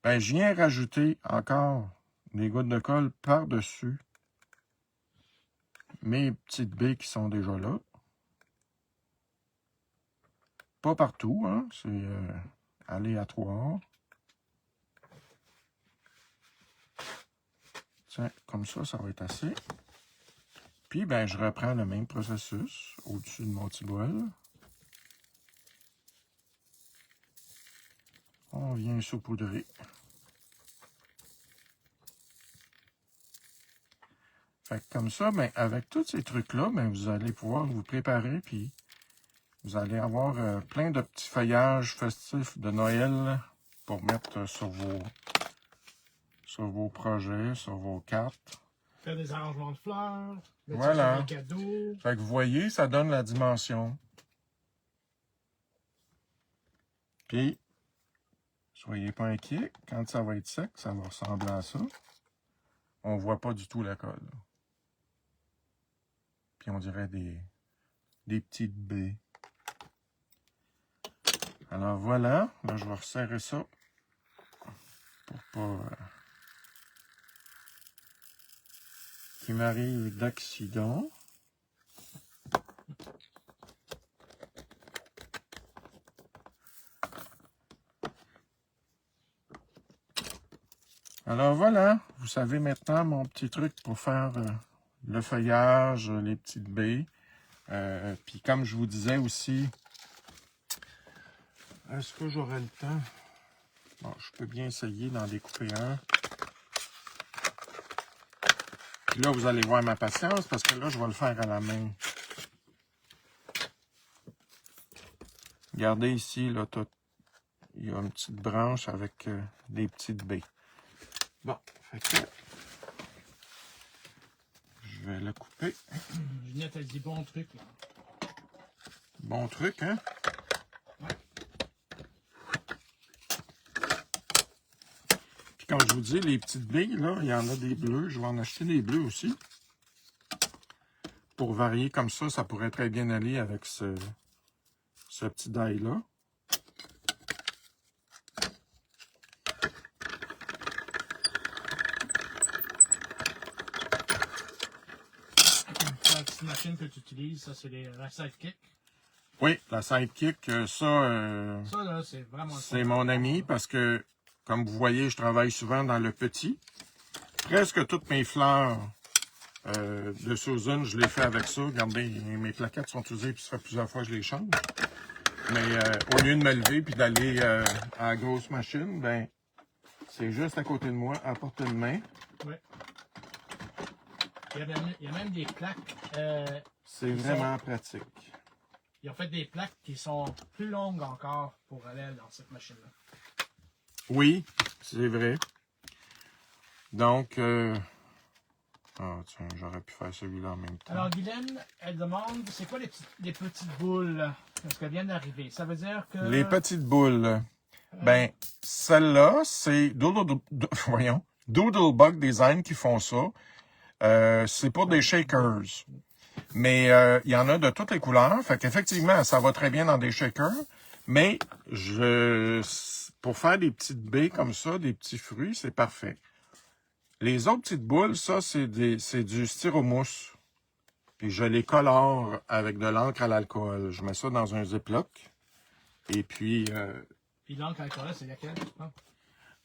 ben, je viens rajouter encore des gouttes de colle par-dessus mes petites baies qui sont déjà là. Pas partout, hein, c'est aléatoire. Tiens, comme ça va être assez. Puis, ben, je reprends le même processus au-dessus de mon petit bol. On vient saupoudrer. Fait que comme ça, ben, avec tous ces trucs-là, ben, vous allez pouvoir vous préparer, puis vous allez avoir plein de petits feuillages festifs de Noël pour mettre sur vos projets, sur vos cartes. Faire des arrangements de fleurs, mettre Voilà. sur des cadeaux. Fait que vous voyez, ça donne la dimension. Puis, soyez pas inquiets, quand ça va être sec, ça va ressembler à ça. On voit pas du tout la colle. Puis on dirait des petites baies. Alors voilà, là je vais resserrer ça pour pas qu'il m'arrive d'accident. Alors voilà, vous savez maintenant mon petit truc pour faire le feuillage, les petites baies. Puis comme je vous disais aussi, est-ce que j'aurai le temps? Bon, je peux bien essayer d'en découper un. Puis là, vous allez voir ma patience parce que là, je vais le faire à la main. Regardez ici, là, il y a une petite branche avec des petites baies. Bon, fait que je vais le couper. Ginette, elle dit bon truc, là. Bon truc, hein? Ouais. Puis comme je vous dis, les petites billes, là, il y en a des bleus. Je vais en acheter des bleus aussi. Pour varier comme ça pourrait très bien aller avec ce petit die-là. La petite machine que tu utilises, ça, c'est la Sidekick. Oui, la Sidekick, Ça, là, c'est vraiment... c'est mon ami parce que, comme vous voyez, je travaille souvent dans le petit. Presque toutes mes fleurs de Susan, je les fais avec ça. Regardez, mes plaquettes sont usées, puis ça fait plusieurs fois que je les change. Mais au lieu de me lever puis d'aller à la grosse machine, ben c'est juste à côté de moi, à portée de main. Oui. Il y a même des plaques. C'est vraiment pratique. Ils ont fait des plaques qui sont plus longues encore pour aller dans cette machine-là. Oui, c'est vrai. Donc, ah tiens, j'aurais pu faire celui-là en même temps. Alors, Guylaine, elle demande, c'est quoi les petites boules? Parce qu'elles viennent d'arriver. Ça veut dire que... Les petites boules. Ben, celle-là, c'est Doodlebug Design qui font ça. C'est pour des shakers. Mais il y en a de toutes les couleurs. Fait qu'effectivement, ça va très bien dans des shakers. Mais pour faire des petites baies comme ça, des petits fruits, c'est parfait. Les autres petites boules, ça, c'est du styromousse. Puis je les colore avec de l'encre à l'alcool. Je mets ça dans un Ziploc. Et puis... Puis l'encre à l'alcool, c'est laquelle, tu penses?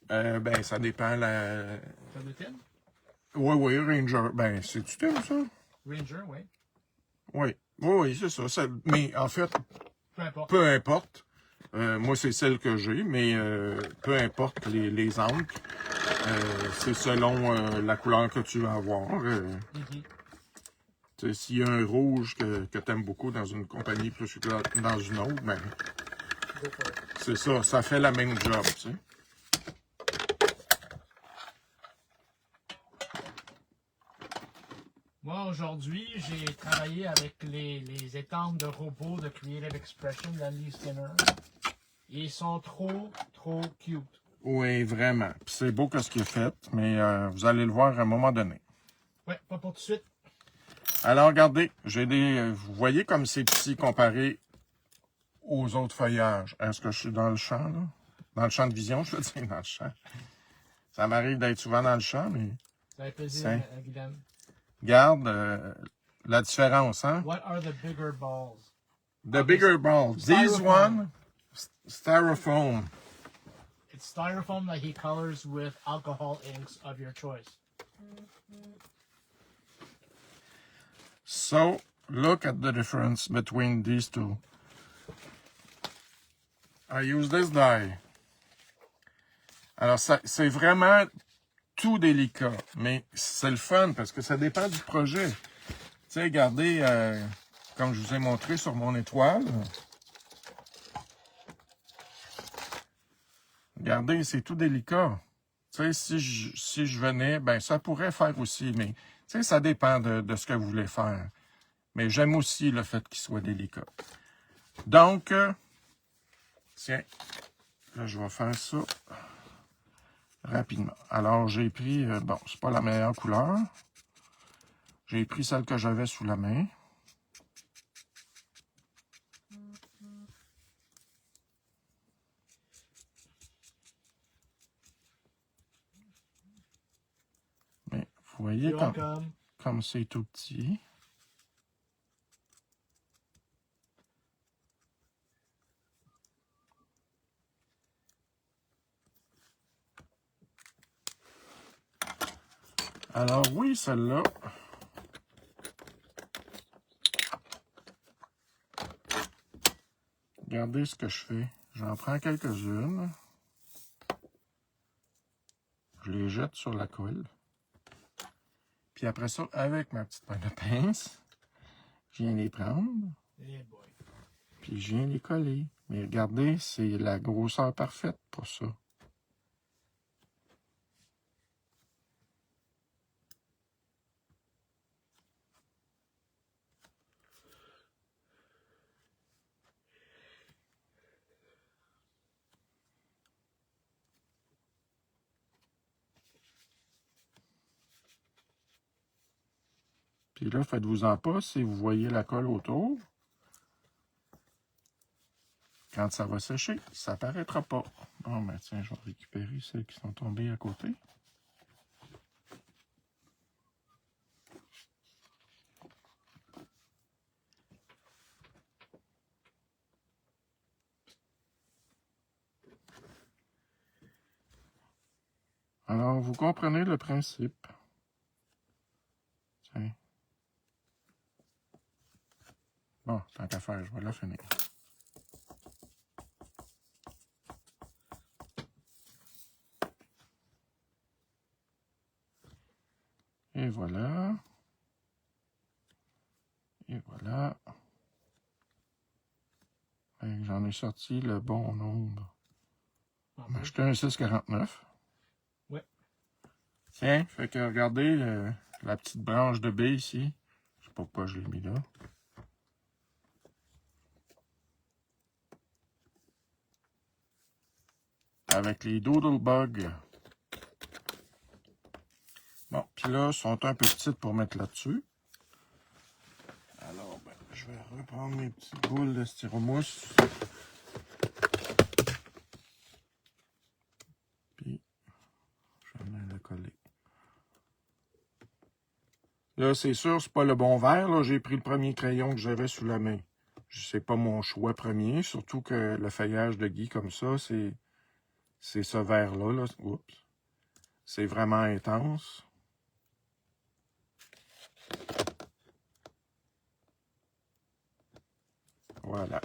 Ben, ça dépend la... Ça de thème? Oui, Ranger. Ben, c'est-tu thème, ça? Ranger, oui. Oui, c'est ça. Mais en fait, Peu importe. peu importe. Moi, c'est celle que j'ai, mais peu importe les encres. C'est selon la couleur que tu vas avoir. S'il y a un rouge que tu aimes beaucoup dans une compagnie plus que dans une autre, ben, c'est ça, ça fait la même job, tu sais. Moi, aujourd'hui, j'ai travaillé avec les étampes de robots de Creative Expression d'Andy Skinner. Ils sont trop cute. Oui, vraiment. Puis c'est beau que ce qui est fait, mais vous allez le voir à un moment donné. Ouais, pas pour tout de suite. Alors, regardez, j'ai des. Vous voyez comme c'est petit comparé aux autres feuillages. Est-ce que je suis dans le champ, là? Dans le champ de vision, je veux dire, dans le champ. Ça m'arrive d'être souvent dans le champ, mais. Ça fait plaisir, Guylaine. Regarde la différence, hein? What are the bigger balls? The bigger balls. These one, styrofoam. It's styrofoam that he colors with alcohol inks of your choice. So, look at the difference between these two. I use this die. Alors, c'est vraiment tout délicat, mais c'est le fun parce que ça dépend du projet. Tu sais, regardez, comme je vous ai montré sur mon étoile. Regardez, c'est tout délicat. Tu sais, si je venais, ben ça pourrait faire aussi, mais tu sais, ça dépend de ce que vous voulez faire. Mais j'aime aussi le fait qu'il soit délicat. Donc, tiens, là, je vais faire ça rapidement. Alors, j'ai pris, bon, c'est pas la meilleure couleur. J'ai pris celle que j'avais sous la main. Mais vous voyez comme c'est tout petit. Alors oui, celle-là. Regardez ce que je fais. J'en prends quelques-unes. Je les jette sur la colle. Puis après ça, avec ma petite paille de pince, je viens les prendre. Puis je viens les coller. Mais regardez, c'est la grosseur parfaite pour ça. Puis là, faites-vous-en pas si vous voyez la colle autour. Quand ça va sécher, ça apparaîtra pas. Bon, ben tiens, je vais récupérer celles qui sont tombées à côté. Alors, vous comprenez le principe. Tiens. Bon, tant qu'à faire, je vais la finir. Et voilà. Et voilà. J'en ai sorti le bon nombre. On m'a acheté un 6,49. Ouais. Tiens, fait que regardez la petite branche de baie ici. Je sais pas pourquoi je l'ai mis là. Avec les Doodlebugs. Bon, puis là, sont un peu petites pour mettre là-dessus. Alors, ben, je vais reprendre mes petites boules de styromousse. Puis, je vais venir le coller. Là, c'est sûr, c'est pas le bon vert. Là, j'ai pris le premier crayon que j'avais sous la main. C'est pas mon choix premier, surtout que le feuillage de Guy comme ça, c'est ce vert-là. Là. Oups. C'est vraiment intense. Voilà.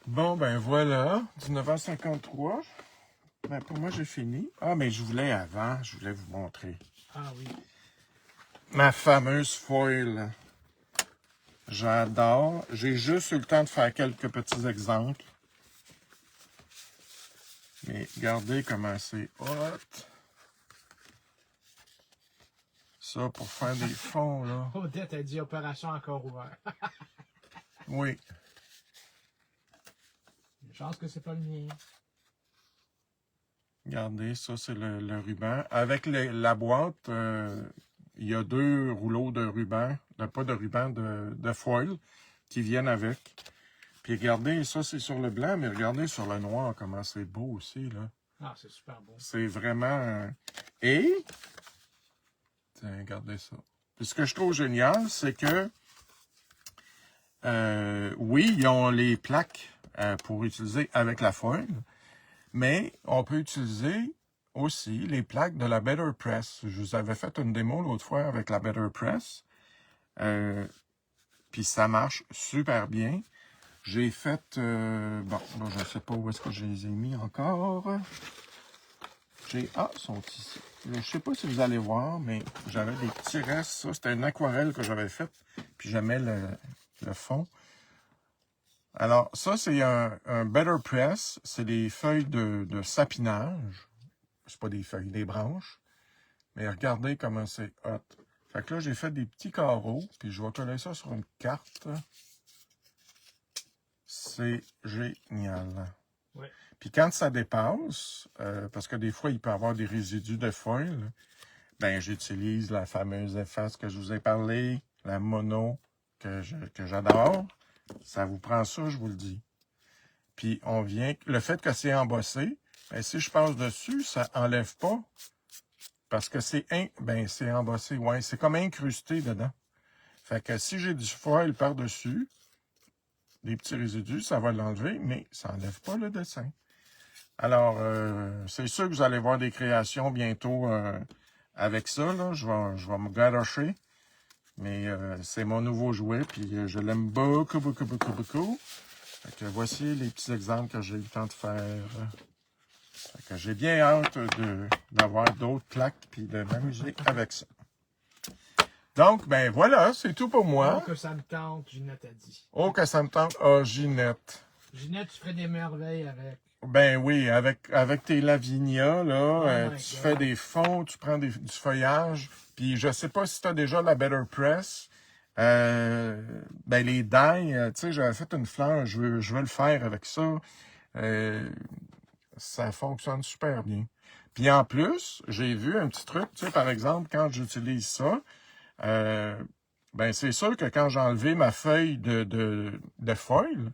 Bon, ben voilà, 19h53. Ben, pour moi, j'ai fini. Ah, mais je voulais avant, je voulais vous montrer. Ah oui. Ma fameuse foil. J'adore. J'ai juste eu le temps de faire quelques petits exemples. Mais regardez comment c'est hot. Ça, pour faire des fonds, là. Odette a dit opération encore ouverte. Oui. Je pense que c'est pas le mien. Regardez, ça, c'est le ruban. Avec la boîte, il y a 2 rouleaux de ruban, pas de ruban, de foil qui viennent avec. Puis regardez, ça, c'est sur le blanc, mais regardez sur le noir, comment c'est beau aussi, là. Ah, c'est super beau. C'est vraiment... Et... Tiens, regardez ça. Puis ce que je trouve génial, c'est que... oui, ils ont les plaques pour utiliser avec la foil, mais on peut utiliser aussi les plaques de la Better Press. Je vous avais fait une démo l'autre fois avec la Better Press. Puis ça marche super bien. J'ai fait... bon, là, je ne sais pas où est-ce que je les ai mis encore. Ah, ils sont ici. Je ne sais pas si vous allez voir, mais j'avais des petits restes. Ça, c'était une aquarelle que j'avais faite. Puis je mets le fond. Alors, ça, c'est un Better Press. C'est des feuilles de sapinage. C'est pas des feuilles, des branches. Mais regardez comment c'est hot. Fait que là, j'ai fait des petits carreaux. Puis je vais coller ça sur une carte. C'est génial. Ouais. Puis quand ça dépasse, parce que des fois, il peut y avoir des résidus de foil, ben j'utilise la fameuse efface que je vous ai parlé, la mono, que j'adore. Ça vous prend ça, je vous le dis. Puis on vient... Le fait que c'est embossé, ben, si je passe dessus, ça enlève pas. Parce que c'est c'est embossé, ouais, c'est comme incrusté dedans. Fait que si j'ai du foil par-dessus, des petits résidus, ça va l'enlever, mais ça n'enlève pas le dessin. Alors, c'est sûr que vous allez voir des créations bientôt avec ça. Là. Je vais me garocher. Mais c'est mon nouveau jouet, puis je l'aime beaucoup, beaucoup, beaucoup, beaucoup. Fait que voici les petits exemples que j'ai eu le temps de faire. Fait que j'ai bien hâte d'avoir d'autres plaques, puis de m'amuser avec ça. Donc, ben voilà, c'est tout pour moi. Oh, que ça me tente, Ginette a dit. Oh, que ça me tente. Ah, Ginette. Ginette, tu ferais des merveilles avec. Ben oui, avec tes Lavinia, là, my tu God. fais des fonds, tu prends du feuillage, puis je sais pas si tu as déjà la Better Press. Ben les die, tu sais, j'avais fait une fleur, je veux le faire avec ça. Ça fonctionne super bien. Puis en plus, j'ai vu un petit truc, tu sais, par exemple, quand j'utilise ça, ben c'est sûr que quand j'ai enlevé ma feuille de foil,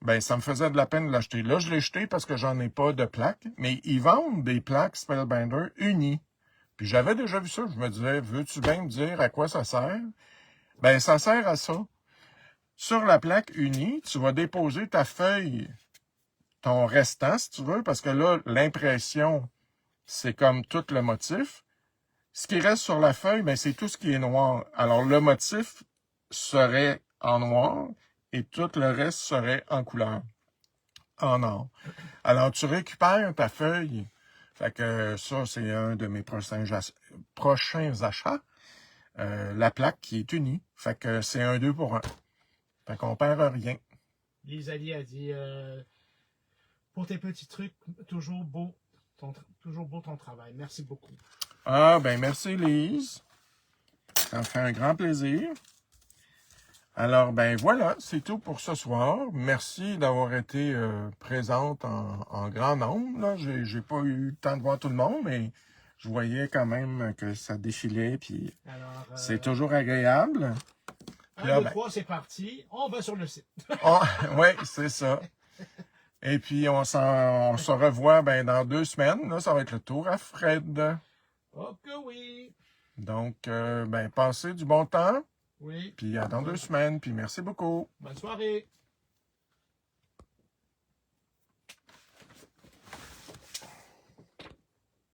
ben, ça me faisait de la peine de l'acheter. Là, je l'ai jeté parce que j'en ai pas de plaques, mais ils vendent des plaques Spellbinder unies. Puis j'avais déjà vu ça. Je me disais, veux-tu bien me dire à quoi ça sert? Ben, ça sert à ça. Sur la plaque unie, tu vas déposer ta feuille, ton restant, si tu veux, parce que là, l'impression, c'est comme tout le motif. Ce qui reste sur la feuille, ben, c'est tout ce qui est noir. Alors, le motif serait en noir et tout le reste serait en couleur, en or. Alors, tu récupères ta feuille. Fait que ça, c'est un de mes prochains achats. La plaque qui est unie. Fait que c'est un 2 pour 1. Fait qu'on perd rien. Lisalie a dit pour tes petits trucs, toujours beau ton travail. Merci beaucoup. Ah, ben merci Lise. Ça me fait un grand plaisir. Alors, ben voilà, c'est tout pour ce soir. Merci d'avoir été présente en grand nombre. J'ai pas eu le temps de voir tout le monde, mais je voyais quand même que ça défilait, puis c'est toujours agréable. 1, 2, 3, c'est parti. On va sur le site. Oui, c'est ça. Et puis, on se revoit dans 2 semaines. Là, ça va être le tour à Fred. Oh que oui. Donc, passez du bon temps. Oui. Puis, à dans 2 semaines. Puis, merci beaucoup. Bonne soirée.